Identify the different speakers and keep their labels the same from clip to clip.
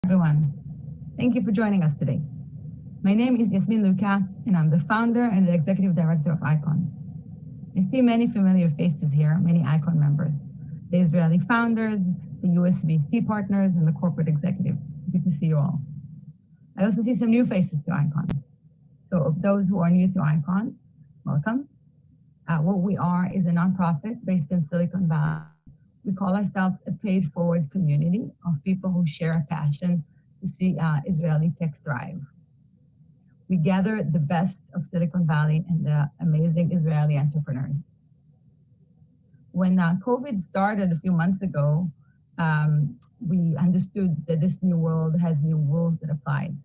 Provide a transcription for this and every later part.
Speaker 1: Everyone. Thank you for joining us today. My name is Yasmin Lucas, and I'm the founder and the executive director of ICON. I see many familiar faces here, many ICON members, the Israeli founders, the USVC partners, and the corporate executives. Good to see you all. I also see some new faces to ICON. So of those who are new to ICON, welcome. What we are is a nonprofit based in Silicon Valley. We call ourselves a paid-forward community of people who share a passion to see Israeli tech thrive. We gather the best of Silicon Valley and the amazing Israeli entrepreneurs. When COVID started a few months ago, we understood that this new world has new rules that applied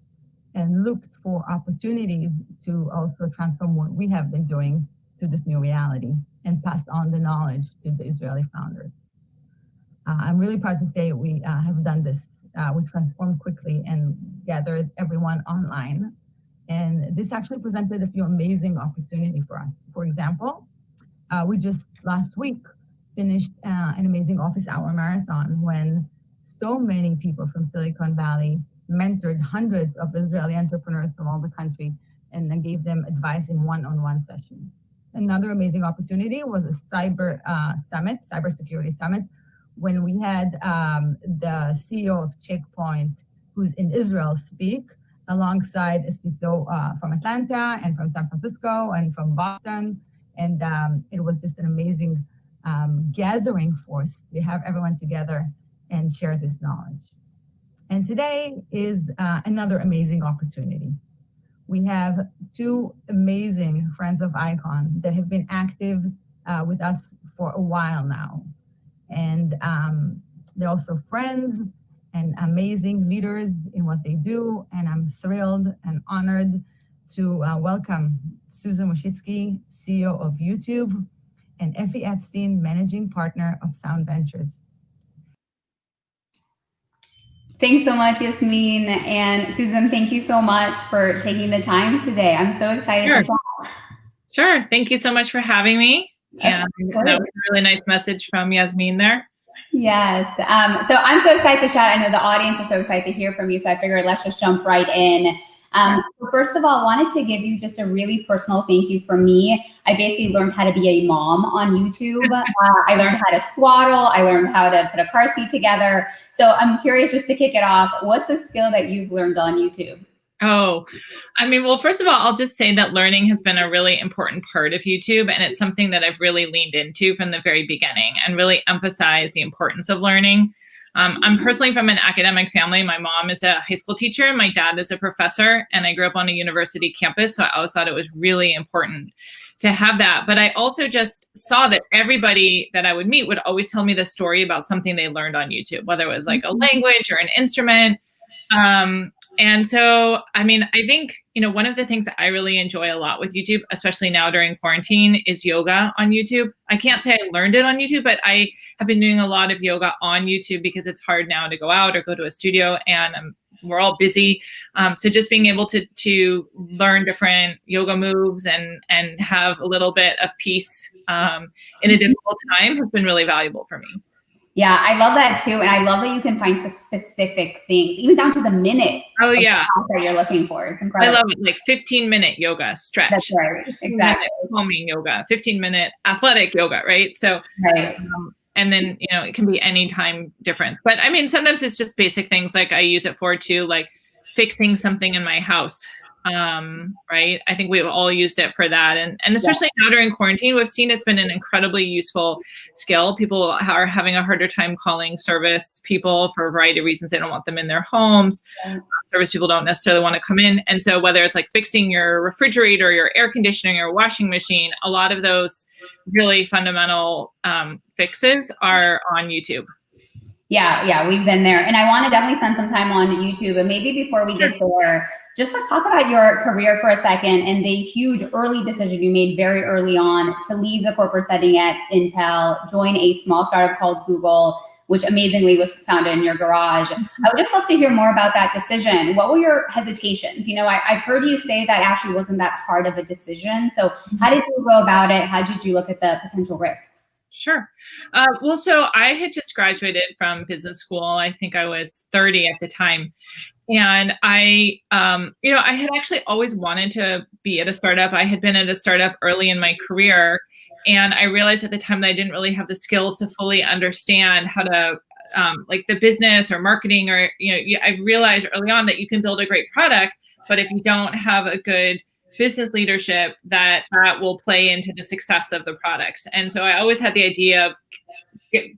Speaker 1: and looked for opportunities to also transform what we have been doing to this new reality and pass on the knowledge to the Israeli founders. I'm really proud to say we have done this. We transformed quickly and gathered everyone online. And this actually presented a few amazing opportunities for us. For example, we just last week finished an amazing office hour marathon when so many people from Silicon Valley mentored hundreds of Israeli entrepreneurs from all the country and then gave them advice in one-on-one sessions. Another amazing opportunity was a cybersecurity summit, when we had the CEO of Checkpoint, who's in Israel, speak alongside a CISO from Atlanta and from San Francisco and from Boston. And it was just an amazing gathering force to have everyone together and share this knowledge. And today is another amazing opportunity. We have two amazing friends of ICON that have been active with us for a while now. And they're also friends and amazing leaders in what they do. And I'm thrilled and honored to welcome Susan Wojcicki, CEO of YouTube, and Effie Epstein, managing partner of Sound Ventures.
Speaker 2: Thanks so much, Yasmin. And Susan, thank you so much for taking the time today. I'm so excited to talk.
Speaker 3: Sure. Thank you so much for having me. And that was a really nice message from Yasmin there.
Speaker 2: Yes. So I'm so excited to chat. I know the audience is so excited to hear from you. So I figured let's just jump right in. First of all, I wanted to give you just a really personal thank you from me. I basically learned how to be a mom on YouTube. I learned how to swaddle. I learned how to put a car seat together. So I'm curious, just to kick it off, what's a skill that you've learned on YouTube?
Speaker 3: Oh, I mean, well, first of all, I'll just say that learning has been a really important part of YouTube, and it's something that I've really leaned into from the very beginning and really emphasized the importance of learning. I'm personally from an academic family. My mom is a high school teacher. My dad is a professor, and I grew up on a university campus. So I always thought it was really important to have that. But I also just saw that everybody that I would meet would always tell me the story about something they learned on YouTube, whether it was like a language or an instrument. And so, I mean, I think, one of the things that I really enjoy a lot with YouTube, especially now during quarantine, is yoga on YouTube. I can't say I learned it on YouTube, but I have been doing a lot of yoga on YouTube because it's hard now to go out or go to a studio, and we're all busy. So just being able to learn different yoga moves and have a little bit of peace in a difficult time has been really valuable for me.
Speaker 2: Yeah, I love that too. And I love that you can find such specific things, even down to the minute.
Speaker 3: Oh, yeah.
Speaker 2: That you're looking for. It's incredible.
Speaker 3: I love it. Like 15-minute yoga stretch.
Speaker 2: That's right. Exactly.
Speaker 3: Calming yoga, 15-minute athletic yoga, right? So,
Speaker 2: right.
Speaker 3: And then, it can be any time difference. But I mean, sometimes it's just basic things like I use it for too, like fixing something in my house. Right. I think we've all used it for that. And especially now during quarantine, we've seen it's been an incredibly useful skill. People are having a harder time calling service people for a variety of reasons. They don't want them in their homes. Service people don't necessarily want to come in. And so whether it's like fixing your refrigerator, your air conditioning, or washing machine, a lot of those really fundamental fixes are on YouTube.
Speaker 2: Yeah, we've been there. And I want to definitely spend some time on YouTube. And maybe before we get there, just let's talk about your career for a second and the huge early decision you made very early on to leave the corporate setting at Intel, join a small startup called Google, which amazingly was founded in your garage. I would just love to hear more about that decision. What were your hesitations? I've heard you say that actually wasn't that hard of a decision. So how did you go about it? How did you look at the potential risks?
Speaker 3: Sure. Well, so I had just graduated from business school. I think I was 30 at the time. And I had actually always wanted to be at a startup. I had been at a startup early in my career. And I realized at the time that I didn't really have the skills to fully understand how to, like the business or marketing, or, I realized early on that you can build a great product, but if you don't have a good business leadership, that will play into the success of the products. And so I always had the idea of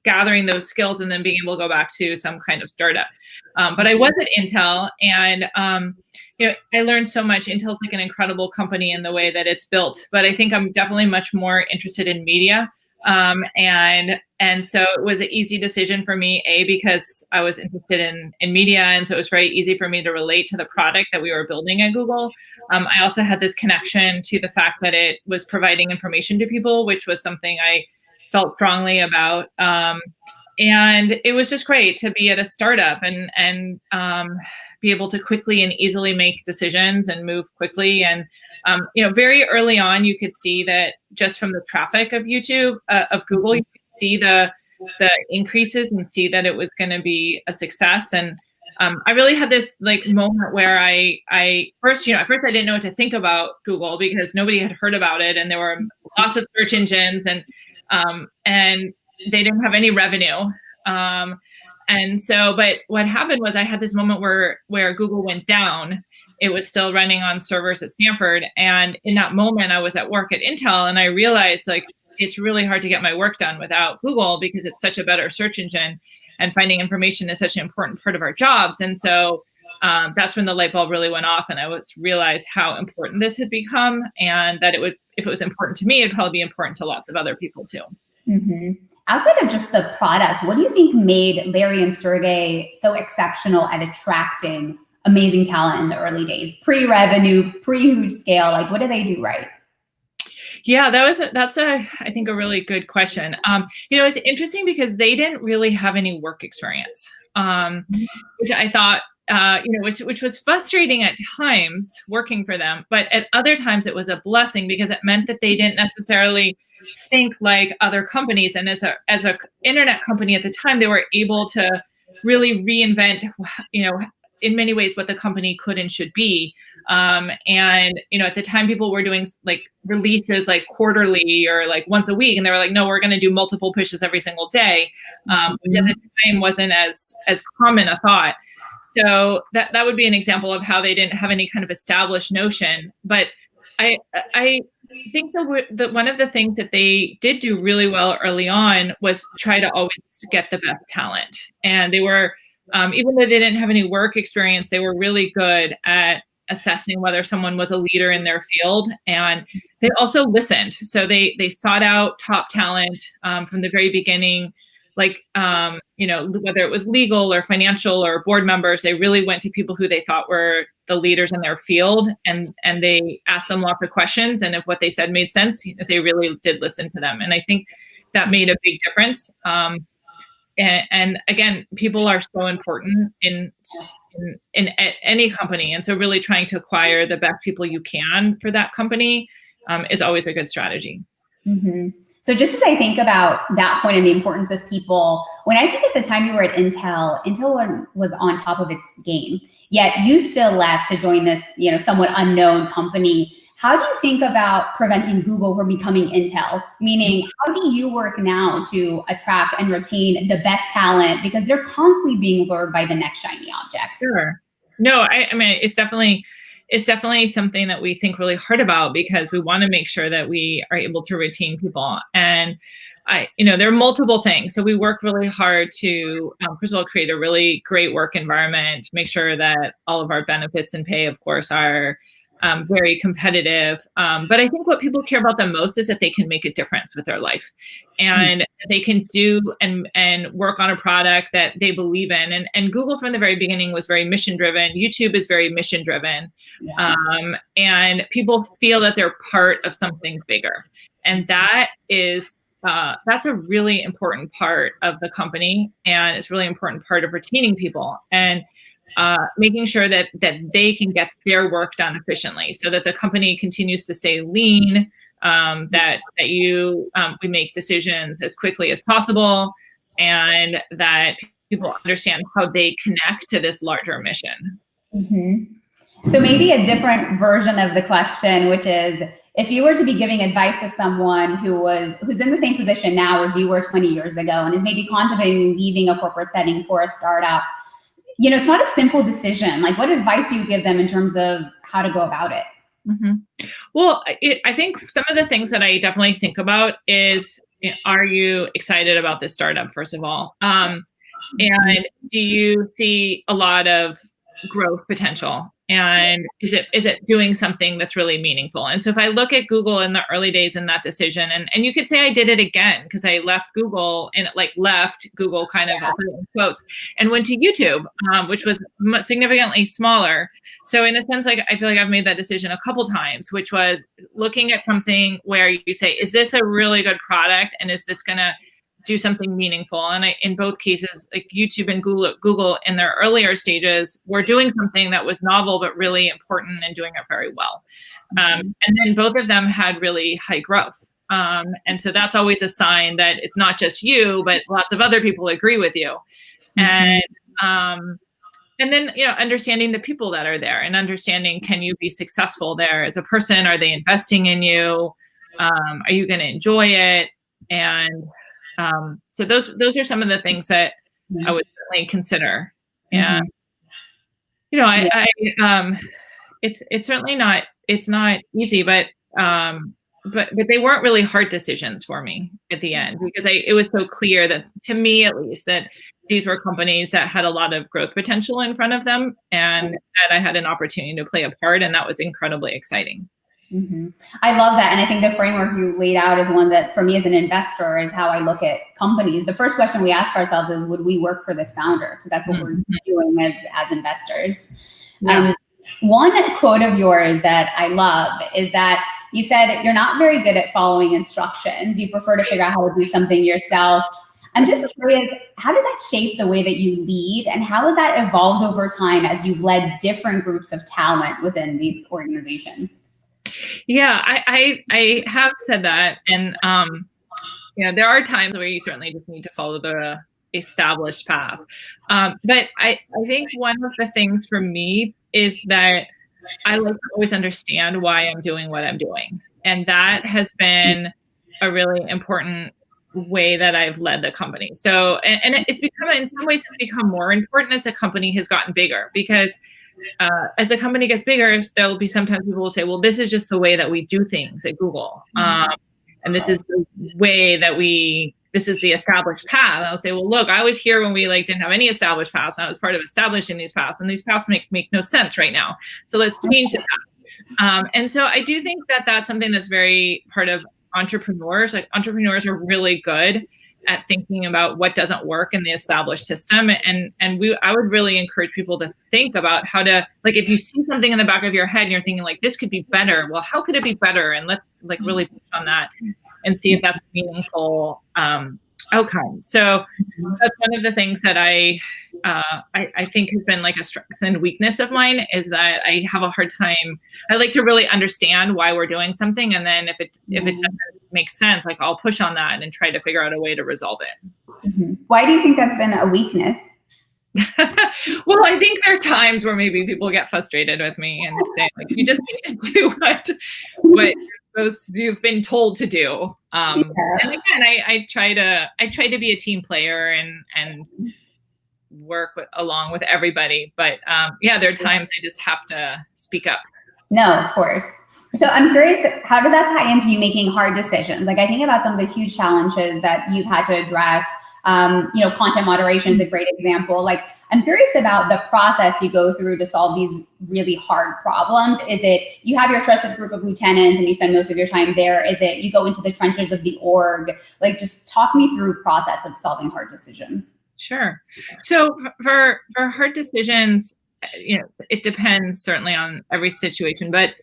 Speaker 3: gathering those skills and then being able to go back to some kind of startup. But I was at Intel, and I learned so much. Intel's like an incredible company in the way that it's built, but I think I'm definitely much more interested in media. And so it was an easy decision for me, because I was interested in media. And so it was very easy for me to relate to the product that we were building at Google. I also had this connection to the fact that it was providing information to people, which was something I felt strongly about. And it was just great to be at a startup and be able to quickly and easily make decisions and move quickly. And very early on, you could see that just from the traffic of YouTube, of Google, you could see the increases and see that it was going to be a success. And I really had this like moment where I first I didn't know what to think about Google, because nobody had heard about it, and there were lots of search engines, and they didn't have any revenue. And so, but what happened was I had this moment where Google went down. It was still running on servers at Stanford. And in that moment, I was at work at Intel, and I realized like, it's really hard to get my work done without Google, because it's such a better search engine, and finding information is such an important part of our jobs. And so that's when the light bulb really went off, and I realized how important this had become, and that if it was important to me, it'd probably be important to lots of other people too.
Speaker 2: Mm-hmm. Outside of just the product, what do you think made Larry and Sergey so exceptional at attracting amazing talent in the early days, pre-revenue, pre-huge scale? Like, what did they do right?
Speaker 3: Yeah, that's I think a really good question. It's interesting because they didn't really have any work experience, which I thought, which was frustrating at times working for them, but at other times it was a blessing, because it meant that they didn't necessarily think like other companies. And as a internet company at the time, they were able to really reinvent, in many ways, what the company could and should be. At the time, people were doing like releases like quarterly or like once a week, and they were like, no, we're going to do multiple pushes every single day, which at the time wasn't as common a thought. So that would be an example of how they didn't have any kind of established notion. But I think that one of the things that they did do really well early on was try to always get the best talent. And they were, even though they didn't have any work experience, they were really good at assessing whether someone was a leader in their field. And they also listened. So they sought out top talent from the very beginning, like, whether it was legal or financial or board members, they really went to people who they thought were the leaders in their field, and they asked them lots of questions. And if what they said made sense, they really did listen to them. And I think that made a big difference. And again, people are so important in any company. And so really trying to acquire the best people you can for that company is always a good strategy.
Speaker 2: Mm-hmm. So just as I think about that point and the importance of people, when I think at the time you were at Intel was on top of its game, yet you still left to join this, somewhat unknown company. How do you think about preventing Google from becoming Intel? Meaning, how do you work now to attract and retain the best talent? Because they're constantly being lured by the next shiny object.
Speaker 3: Sure. No, I mean, it's definitely something that we think really hard about, because we want to make sure that we are able to retain people. And there are multiple things. So we work really hard to, first of all, create a really great work environment, make sure that all of our benefits and pay, of course, are very competitive. But I think what people care about the most is that they can make a difference with their life, and they can do and work on a product that they believe in. And Google from the very beginning was very mission driven. YouTube is very mission driven. Yeah. And people feel that they're part of something bigger. And that is, that's a really important part of the company. And it's a really important part of retaining people. And making sure that they can get their work done efficiently, so that the company continues to stay lean, that you we make decisions as quickly as possible, and that people understand how they connect to this larger mission.
Speaker 2: So maybe a different version of the question, which is, if you were to be giving advice to someone who's in the same position now as you were 20 years ago and is maybe contemplating leaving a corporate setting for a startup, it's not a simple decision. Like, what advice do you give them in terms of how to go about it?
Speaker 3: Well, I think some of the things that I definitely think about is, are you excited about this startup, first of all? And do you see a lot of growth potential? And is it doing something that's really meaningful? And so if I look at Google in the early days in that decision, and you could say I did it again, because I left Google and left Google kind of in quotes and went to YouTube, which was significantly smaller. So in a sense, I feel like I've made that decision a couple times, which was looking at something where you say, is this a really good product? And is this going to do something meaningful? And in both cases, like YouTube and Google in their earlier stages were doing something that was novel, but really important and doing it very well. And then both of them had really high growth. And so that's always a sign that it's not just you, but lots of other people agree with you. And then, understanding the people that are there and understanding, can you be successful there as a person? Are they investing in you? Are you going to enjoy it? And so those are some of the things that I would certainly consider. And it's certainly not easy, but they weren't really hard decisions for me at the end, because it was so clear that, to me at least, that these were companies that had a lot of growth potential in front of them, and that I had an opportunity to play a part, and that was incredibly exciting.
Speaker 2: I love that. And I think the framework you laid out is one that, for me as an investor, is how I look at companies. The first question we ask ourselves is, would we work for this founder? Because that's what we're doing as investors. One quote of yours that I love is that you said, you're not very good at following instructions. You prefer to figure out how to do something yourself. I'm just curious, how does that shape the way that you lead? And how has that evolved over time as you've led different groups of talent within these organizations?
Speaker 3: Yeah, I have said that. And, there are times where you certainly just need to follow the established path. But I think one of the things for me is that I like to always understand why I'm doing what I'm doing. And that has been a really important way that I've led the company. So, and it's become, in some ways, it's become more important as the company has gotten bigger, because as the company gets bigger, there'll be sometimes people will say, well, this is just the way that we do things at Google. And this is the way that this is the established path. And I'll say, well, look, I was here when we didn't have any established paths. And I was part of establishing these paths, and these paths make no sense right now. So let's change that. And so I do think that that's something that's very part of entrepreneurs. Entrepreneurs are really good at thinking about what doesn't work in the established system. And I would really encourage people to think about how to, if you see something in the back of your head and you're thinking this could be better, well, how could it be better? And let's really push on that and see if that's a meaningful outcome. So that's one of the things that I think has been a strength and weakness of mine, is that I have a hard time. I like to really understand why we're doing something, and then if it doesn't make sense, I'll push on that and try to figure out a way to resolve it.
Speaker 2: Why do you think that's been a weakness?
Speaker 3: Well, I think there are times where maybe people get frustrated with me and say, you just need to do what you've been told to do. And again, I try to be a team player and work along with everybody. But there are times I just have to speak up.
Speaker 2: No, of course. So I'm curious, how does that tie into you making hard decisions? I think about some of the huge challenges that you've had to address. Content moderation is a great example. I'm curious about the process you go through to solve these really hard problems. Is it you have your trusted group of lieutenants and you spend most of your time there? Is it you go into the trenches of the org? Just talk me through the process of solving hard decisions.
Speaker 3: Sure. So for hard decisions, it depends certainly on every situation, but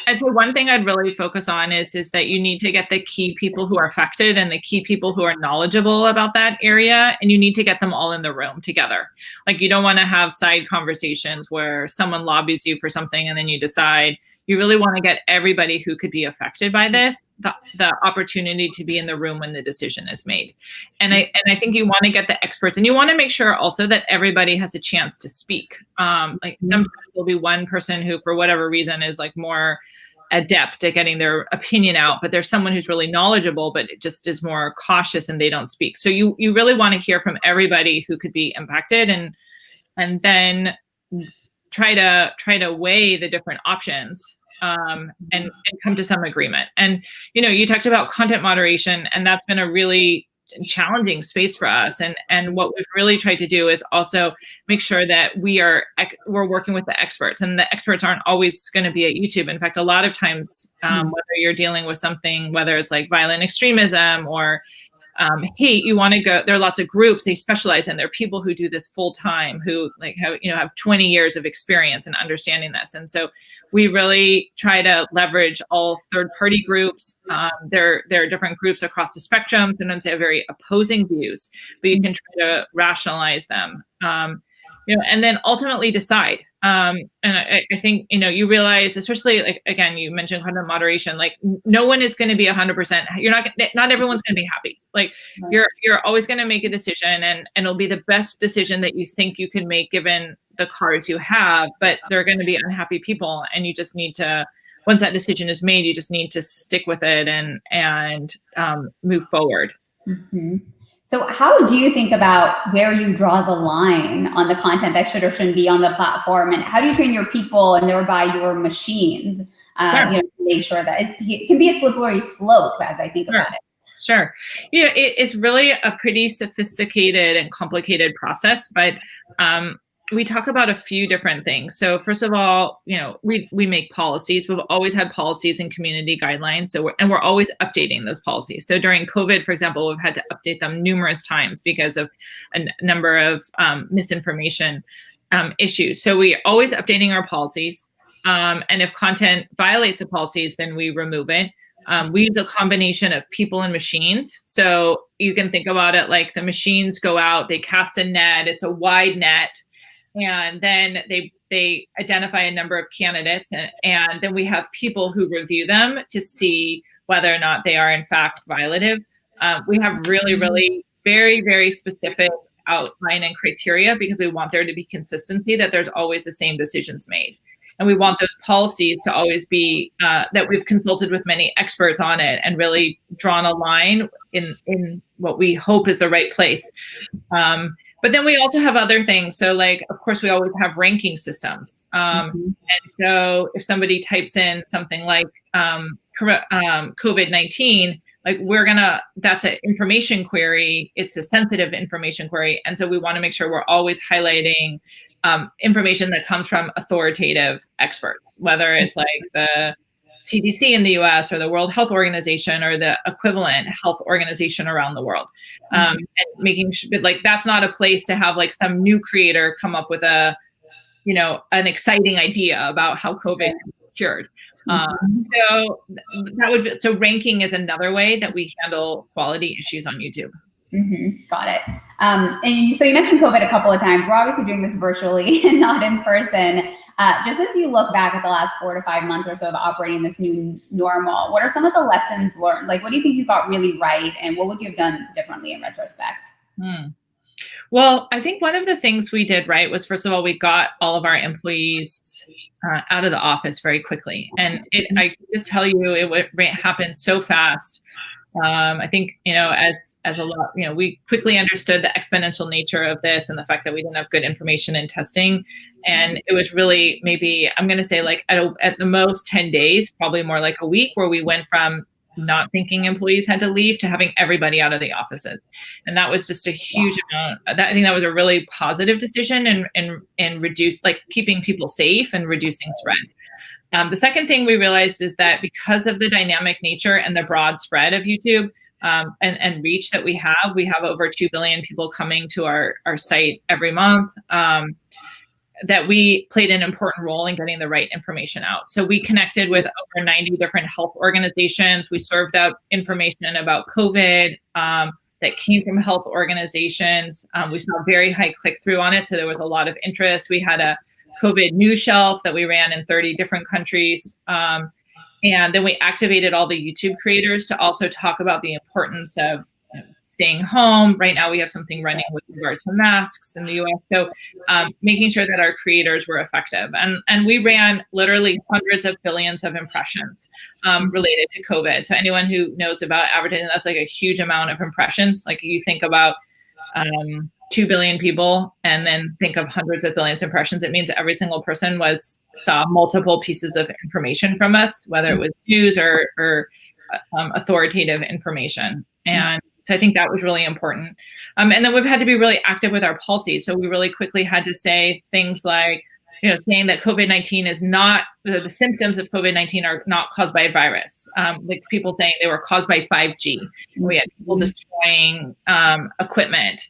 Speaker 3: I'd say one thing I'd really focus on is that you need to get the key people who are affected and the key people who are knowledgeable about that area, and you need to get them all in the room together. You don't want to have side conversations where someone lobbies you for something and then you decide. You really want to get everybody who could be affected by this the opportunity to be in the room when the decision is made. And I think you want to get the experts, and you want to make sure also that everybody has a chance to speak. Like sometimes there'll be one person who, for whatever reason, is like more adept at getting their opinion out, but there's someone who's really knowledgeable, but it just is more cautious and they don't speak. So you really want to hear from everybody who could be impacted, and then try to weigh the different options, and come to some agreement. And you talked about content moderation, and that's been a really challenging space for us. And what we've really tried to do is also make sure that we're working with the experts, and the experts aren't always going to be at YouTube. In fact, a lot of times, whether you're dealing with something, whether it's like violent extremism or hate, you want to go, there are lots of groups they specialize in. There are people who do this full time, who have 20 years of experience in understanding this. And so we really try to leverage all third-party groups. There are different groups across the spectrum. Sometimes they have very opposing views, but you can try to rationalize them. And then ultimately decide. And I think, you realize, especially like, again, you mentioned content moderation, like no one is going to be 100%. Not everyone's going to be happy. Like you're always going to make a decision, and it'll be the best decision that you think you can make given the cards you have, but there are going to be unhappy people, and you just need to, once that decision is made, you just need to stick with it and move forward.
Speaker 2: Mm-hmm. So how do you think about where you draw the line on the content that should or shouldn't be on the platform? And how do you train your people and thereby your machines to make sure that it can be a slippery slope as I think about it?
Speaker 3: Sure. It's really a pretty sophisticated and complicated process, but we talk about a few different things. So first of all, we make policies. We've always had policies and community guidelines. So we're always updating those policies. So during COVID, for example, we've had to update them numerous times because of a number of misinformation issues. So we're always updating our policies. And if content violates the policies, then we remove it. We use a combination of people and machines. So you can think about it like the machines go out, they cast a net, it's a wide net. And then they identify a number of candidates, and then we have people who review them to see whether or not they are in fact violative. We have really, really very, very specific outline and criteria because we want there to be consistency, that there's always the same decisions made. And we want those policies to always be that we've consulted with many experts on it and really drawn a line in what we hope is the right place. But then we also have other things. So like, of course, we always have ranking systems. And so if somebody types in something like COVID-19, like that's an information query. It's a sensitive information query. And so we want to make sure we're always highlighting information that comes from authoritative experts, whether it's like the CDC in the US or the World Health Organization or the equivalent health organization around the world. And making sure like that's not a place to have like some new creator come up with an exciting idea about how COVID can be cured. So ranking is another way that we handle quality issues on YouTube.
Speaker 2: Got it. And so you mentioned COVID a couple of times. We're obviously doing this virtually and not in person. Just as you look back at the last 4 to 5 months or so of operating this new normal, what are some of the lessons learned? Like, what do you think you got really right, and what would you have done differently in retrospect?
Speaker 3: Well, I think one of the things we did right was, first of all, we got all of our employees out of the office very quickly. And I can just tell you, it happened so fast. I think, as a lot, we quickly understood the exponential nature of this and the fact that we didn't have good information and testing. And it was really maybe, I'm going to say like at the most 10 days, probably more like a week, where we went from not thinking employees had to leave to having everybody out of the offices. And that was just a huge amount. I think that was a really positive decision and reduce, like keeping people safe and reducing spread. The second thing we realized is that because of the dynamic nature and the broad spread of YouTube and reach that we have over 2 billion people coming to our site every month, that we played an important role in getting the right information out. So we connected with over 90 different health organizations. We served out information about COVID that came from health organizations. We saw very high click-through on it, so there was a lot of interest. We had a COVID news shelf that we ran in 30 different countries. And then we activated all the YouTube creators to also talk about the importance of staying home. Right now we have something running with regard to masks in the US. So making sure that our creators were effective. And we ran literally hundreds of billions of impressions related to COVID. So anyone who knows about advertising, that's like a huge amount of impressions. Like you think about 2 billion people and then think of hundreds of billions of impressions. It means every single person saw multiple pieces of information from us, whether it was news or authoritative information. And so I think that was really important. And then we've had to be really active with our policy. So we really quickly had to say things like, saying that COVID-19 is not, the symptoms of COVID-19 are not caused by a virus. Like people saying they were caused by 5G. We had people destroying equipment.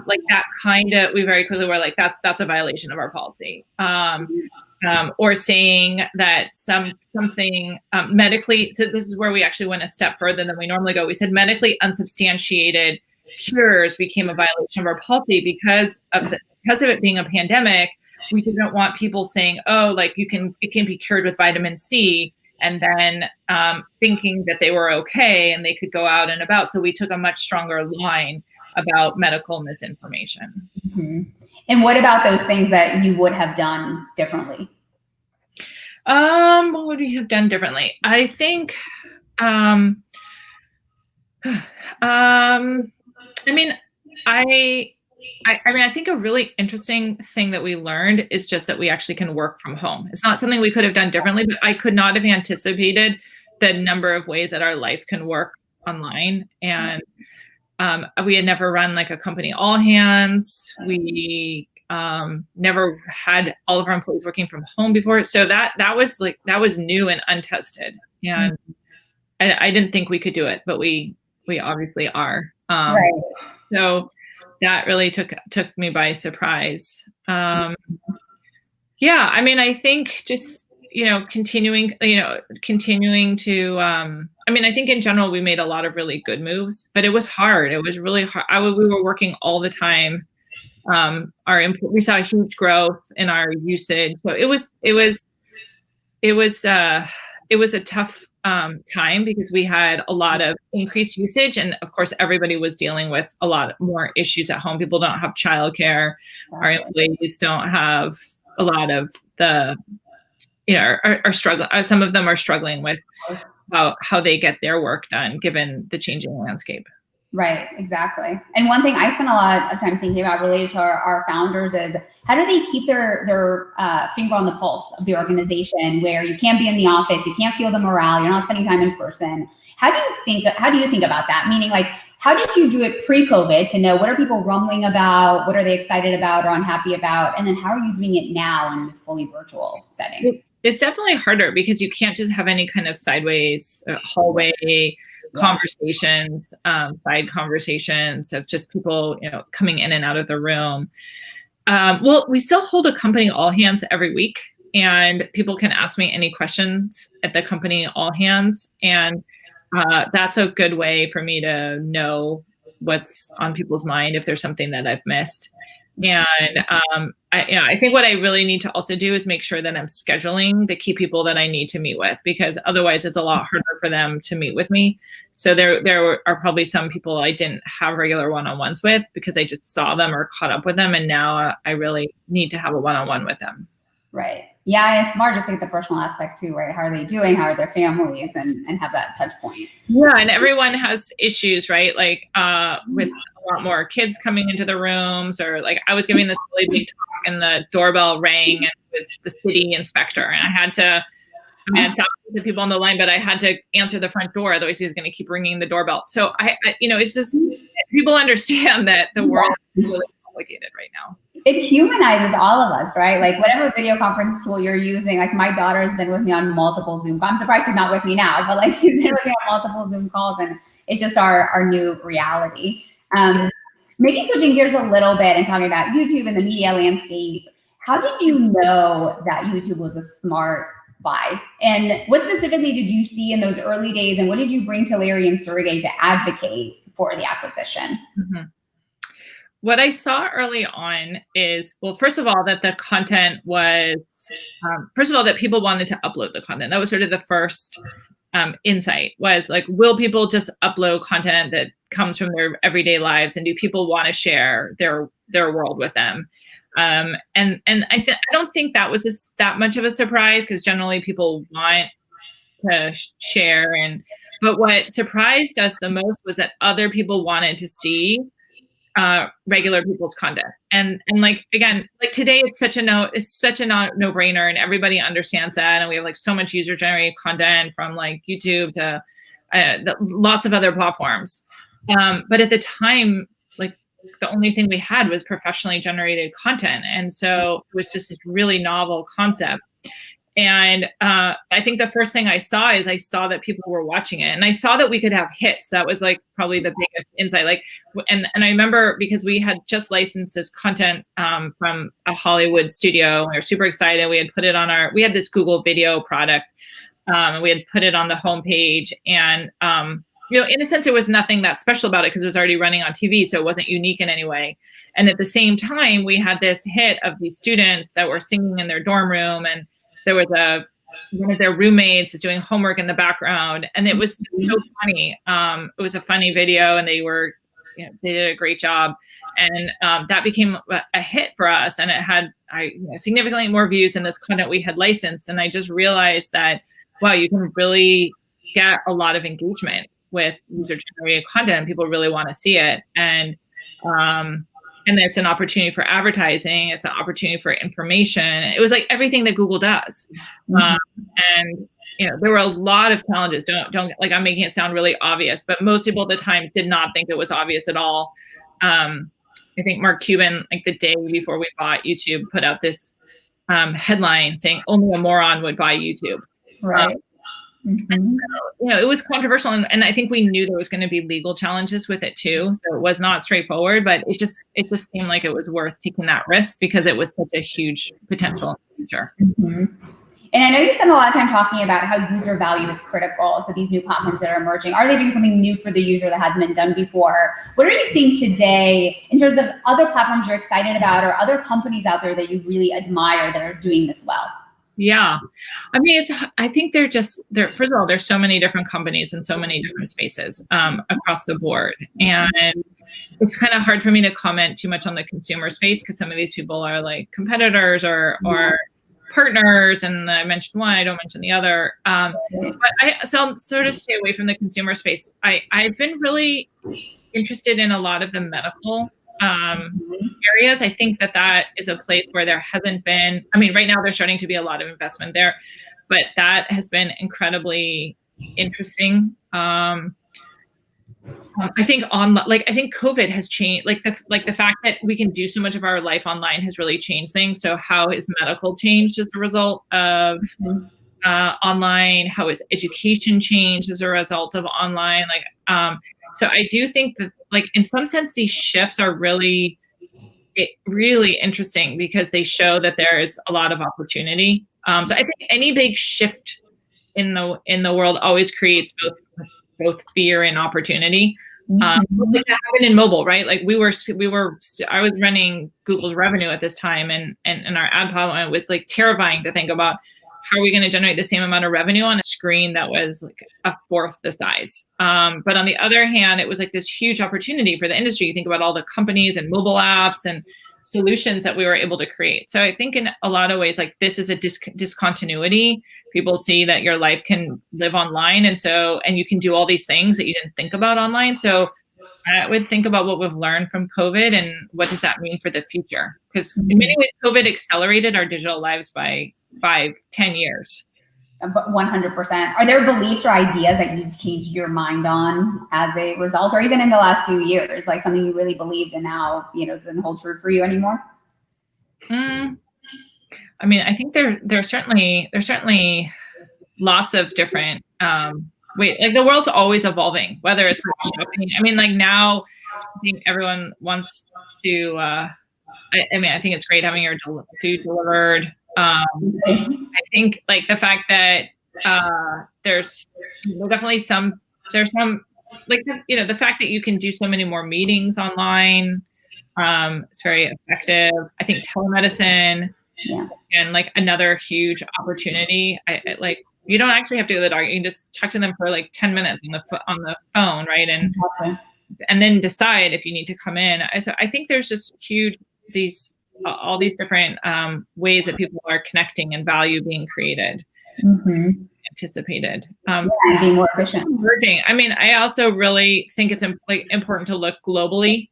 Speaker 3: Like that kind of, we very quickly were like, that's a violation of our policy. Or saying that something medically, so this is where we actually went a step further than we normally go. We said medically unsubstantiated cures became a violation of our policy because of it being a pandemic. We didn't want people saying, oh, like it can be cured with vitamin C, and then thinking that they were okay and they could go out and about. So we took a much stronger line about medical misinformation.
Speaker 2: Mm-hmm. And what about those things that you would have done differently?
Speaker 3: What would we have done differently? I think, I think a really interesting thing that we learned is just that we actually can work from home. It's not something we could have done differently, but I could not have anticipated the number of ways that our life can work online. And we had never run like a company all hands. We never had all of our employees working from home before. So that was new and untested. And I didn't think we could do it, but we obviously are.
Speaker 2: Right.
Speaker 3: So that really took me by surprise. I think just, continuing to, I think in general, we made a lot of really good moves, but it was hard. It was really hard. We were working all the time. We saw a huge growth in our usage. So it was a tough time because we had a lot of increased usage, and of course everybody was dealing with a lot more issues at home. People don't have childcare. Our employees don't have a lot of the, are struggling. Some of them are struggling with how they get their work done given the changing landscape.
Speaker 2: Right, exactly. And one thing I spent a lot of time thinking about related to our founders is how do they keep their finger on the pulse of the organization, where you can't be in the office, you can't feel the morale, you're not spending time in person. How do you think about that? Meaning, like, how did you do it pre-COVID to know what are people rumbling about, what are they excited about or unhappy about, and then how are you doing it now in this fully virtual setting?
Speaker 3: It's definitely harder because you can't just have any kind of sideways hallway conversations, side conversations of just people, coming in and out of the room. Well, we still hold a company all hands every week, and people can ask me any questions at the company all hands. And that's a good way for me to know what's on people's mind if there's something that I've missed. And I think what I really need to also do is make sure that I'm scheduling the key people that I need to meet with, because otherwise it's a lot harder for them to meet with me. So there are probably some people I didn't have regular one-on-ones with because I just saw them or caught up with them. And now I really need to have a one-on-one with them. Right.
Speaker 2: Yeah, it's smart just to get the personal aspect too, right? How are they doing? How are their families? And have that touch point.
Speaker 3: Yeah, and everyone has issues, right? Like with a lot more kids coming into the rooms, or like I was giving this really big talk and the doorbell rang and it was the city inspector, and I had thousands of people on the line, but I had to answer the front door, otherwise he was going to keep ringing the doorbell. So I it's just people understand that the world is really complicated right now.
Speaker 2: It humanizes all of us, right? Like whatever video conference tool you're using, like my daughter has been with me on multiple Zoom calls. I'm surprised she's not with me now, but like she's been with me on multiple Zoom calls, and it's just our new reality. Maybe switching gears a little bit and talking about YouTube and the media landscape. How did you know that YouTube was a smart buy? And what specifically did you see in those early days? And what did you bring to Larry and Sergey to advocate for the acquisition?
Speaker 3: Mm-hmm. what I saw early on is, well, first of all, that the content was, first of all, that people wanted to upload the content. That was sort of the first insight, was like, will people just upload content that comes from their everyday lives, and do people want to share their world with them? And I don't think that was that much of a surprise, because generally people want to share. But what surprised us the most was that other people wanted to see regular people's content. And like, again, like today, it's such a no-brainer, and everybody understands that. And we have like so much user-generated content from like YouTube to lots of other platforms. But at the time, like the only thing we had was professionally generated content. And so it was just this really novel concept. And I think the first thing I saw that people were watching it, and I saw that we could have hits. That was like probably the biggest insight. Like, and I remember, because we had just licensed this content from a Hollywood studio. We were super excited. We had put it on we had this Google video product, and we had put it on the homepage. And in a sense, there was nothing that special about it, because it was already running on TV, so it wasn't unique in any way. And at the same time, we had this hit of these students that were singing in their dorm room, and there was one of their roommates is doing homework in the background, and it was so funny. It was a funny video, and they did a great job, and that became a hit for us. And it had significantly more views than this content we had licensed. And I just realized that, wow, you can really get a lot of engagement with user-generated content. People really want to see it, and it's an opportunity for advertising. It's an opportunity for information. It was like everything that Google does. And there were a lot of challenges. Don't like, I'm making it sound really obvious, but most people at the time did not think it was obvious at all. I think Mark Cuban, like the day before we bought YouTube, put out this headline saying only a moron would buy YouTube.
Speaker 2: Right.
Speaker 3: And so, it was controversial, and I think we knew there was going to be legal challenges with it too. So it was not straightforward, but it just seemed like it was worth taking that risk, because it was such a huge potential in the future.
Speaker 2: And I know you spend a lot of time talking about how user value is critical to these new platforms that are emerging. Are they doing something new for the user that hasn't been done before? What are you seeing today in terms of other platforms you're excited about, or other companies out there that you really admire that are doing this well?
Speaker 3: Yeah. I mean, I think first of all, there's so many different companies in so many different spaces across the board. And it's kind of hard for me to comment too much on the consumer space, because some of these people are like competitors or partners. And I mentioned one, I don't mention the other. So I'll sort of stay away from the consumer space. I've been really interested in a lot of the medical areas. I think that is a place where there hasn't been, right now there's starting to be a lot of investment there, but that has been incredibly interesting. I think I think COVID has changed, the fact that we can do so much of our life online has really changed things. So how has medical changed as a result of online? How has education changed as a result of online? So I do think that, in some sense, these shifts are really interesting, because they show that there is a lot of opportunity. So I think any big shift in the world always creates both fear and opportunity. Like that happened in mobile, right? Like I was running Google's revenue at this time, and our ad platform was like terrifying to think about. How are we going to generate the same amount of revenue on a screen that was like a fourth the size? But on the other hand, it was like this huge opportunity for the industry. You think about all the companies and mobile apps and solutions that we were able to create. So I think in a lot of ways, like this is a discontinuity. People see that your life can live online, and you can do all these things that you didn't think about online. So I would think about what we've learned from COVID and what does that mean for the future? Because in many ways, COVID accelerated our digital lives by 5-10 years.
Speaker 2: 100%. Are there beliefs or ideas that you've changed your mind on as a result, or even in the last few years, like something you really believed and now, it doesn't hold true for you anymore?
Speaker 3: I I think there's certainly lots of different like the world's always evolving, whether it's like shopping. Like now I think everyone wants to I think it's great having your food delivered. I think like the fact that there's definitely the fact that you can do so many more meetings online, It's very effective. I think telemedicine, and like another huge opportunity. Like you don't actually have to go to the doctor. You can just talk to them for like 10 minutes on the phone, right? And then decide if you need to come in. So I think there's just all these different ways that people are connecting and value being created, anticipated,
Speaker 2: being more efficient.
Speaker 3: I mean, I also really think it's important to look globally.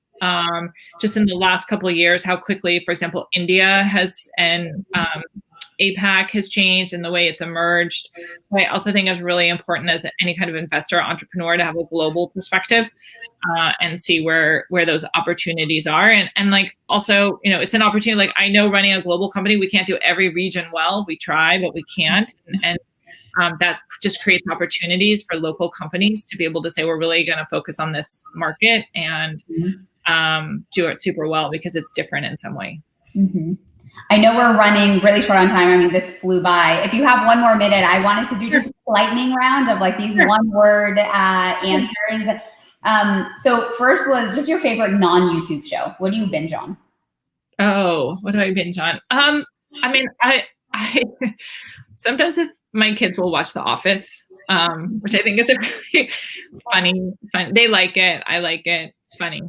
Speaker 3: Just in the last couple of years, how quickly, for example, India has and APAC has changed in the way it's emerged. So I also think it's really important as any kind of investor, entrepreneur, to have a global perspective and see where those opportunities are. And like also, it's an opportunity. Like I know running a global company, we can't do every region well. We try, but we can't. And that just creates opportunities for local companies to be able to say, we're really going to focus on this market and do it super well because it's different in some way.
Speaker 2: I know we're running really short on time. I mean, this flew by. If you have one more minute, I wanted to do just a lightning round of like these one-word answers. So first was just your favorite non-YouTube show. What do you binge on?
Speaker 3: Oh, what do I binge on? I mean, I sometimes my kids will watch The Office, which I think is a really funny. They like it. I like it. It's funny.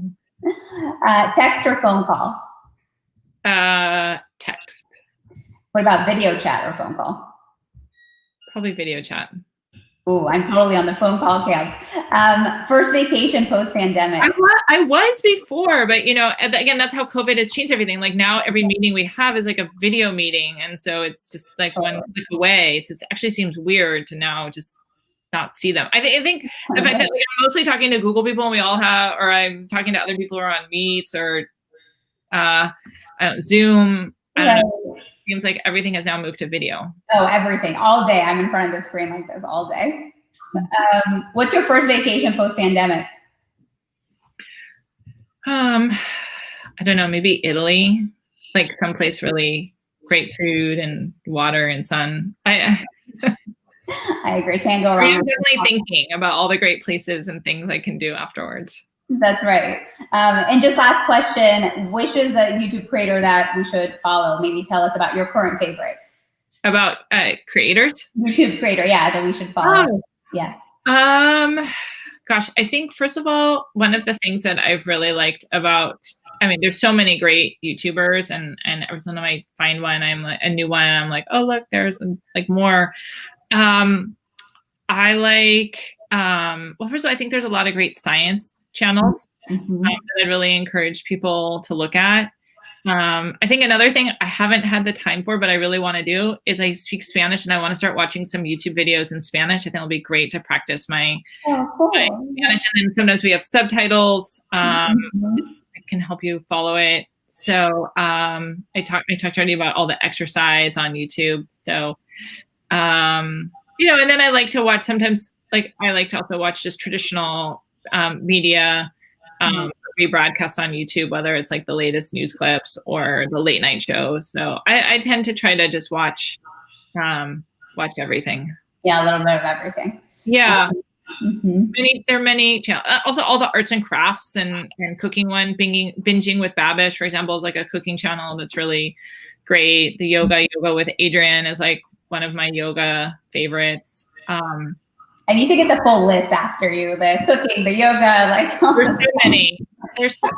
Speaker 2: Text or phone call?
Speaker 3: Text.
Speaker 2: What about video chat or phone call?
Speaker 3: Probably video chat.
Speaker 2: Oh, I'm totally on the phone call camp. First vacation post-pandemic.
Speaker 3: I was before, but again, that's how COVID has changed everything. Like now every meeting we have is like a video meeting. And so it's just like one click away. So it actually seems weird to now just not see them. I think the fact that I'm mostly talking to Google people and we all have, or I'm talking to other people who are on Meets or Zoom. I don't know. It seems like everything has now moved to video.
Speaker 2: Oh, everything. All day. I'm in front of the screen like this all day. What's your first vacation post-pandemic?
Speaker 3: I don't know, maybe Italy, like someplace really great food and water and sun. I
Speaker 2: agree. Can't go wrong.
Speaker 3: I'm definitely thinking about all the great places and things I can do afterwards.
Speaker 2: That's right. And just last question, which is a YouTube creator that we should follow? Maybe tell us about your current favorite.
Speaker 3: About creators?
Speaker 2: YouTube creator, yeah, that we should follow.
Speaker 3: Oh.
Speaker 2: Yeah.
Speaker 3: Gosh, I think first of all, one of the things that I've really liked about, there's so many great YouTubers and every time I find one, I'm like a new one, and I'm like, oh, look, there's like more. I like, well, first of all, I think there's a lot of great science channels that I'd really encourage people to look at. I think another thing I haven't had the time for, but I really want to do is I speak Spanish and I want to start watching some YouTube videos in Spanish. I think it'll be great to practice my Spanish. And then sometimes we have subtitles that can help you follow it. So I talked already about all the exercise on YouTube. So, and then I like to watch sometimes, like I like to also watch just traditional media rebroadcast on YouTube, whether it's like the latest news clips or the late night shows. So I tend to try to just watch everything.
Speaker 2: Yeah, a little bit of everything.
Speaker 3: Yeah. There are many channels. Also, all the arts and crafts and cooking one. Binging with Babish, for example, is like a cooking channel that's really great. The yoga with Adrian is like one of my yoga favorites.
Speaker 2: I need to get the full list after you. The cooking, the yoga, like
Speaker 3: there's so many. There's so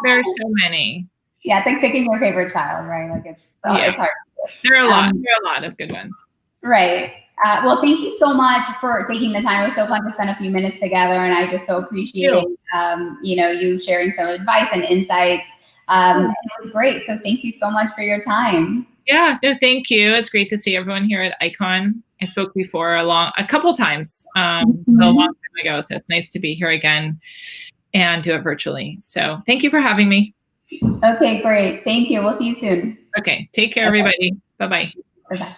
Speaker 3: many.
Speaker 2: Yeah, it's like picking your favorite child, right? Like it's hard.
Speaker 3: There are a lot. There are a lot of good ones.
Speaker 2: Right. Well, thank you so much for taking the time. It was so fun to spend a few minutes together, and I just so appreciate you sharing some advice and insights. It was great. So thank you so much for your time.
Speaker 3: Yeah, no, thank you. It's great to see everyone here at Icon. I spoke before a couple times a long time ago, so it's nice to be here again and do it virtually. So thank you for having me.
Speaker 2: Okay, great. Thank you. We'll see you soon.
Speaker 3: Okay, take care, everybody. Bye-bye.
Speaker 2: Bye-bye.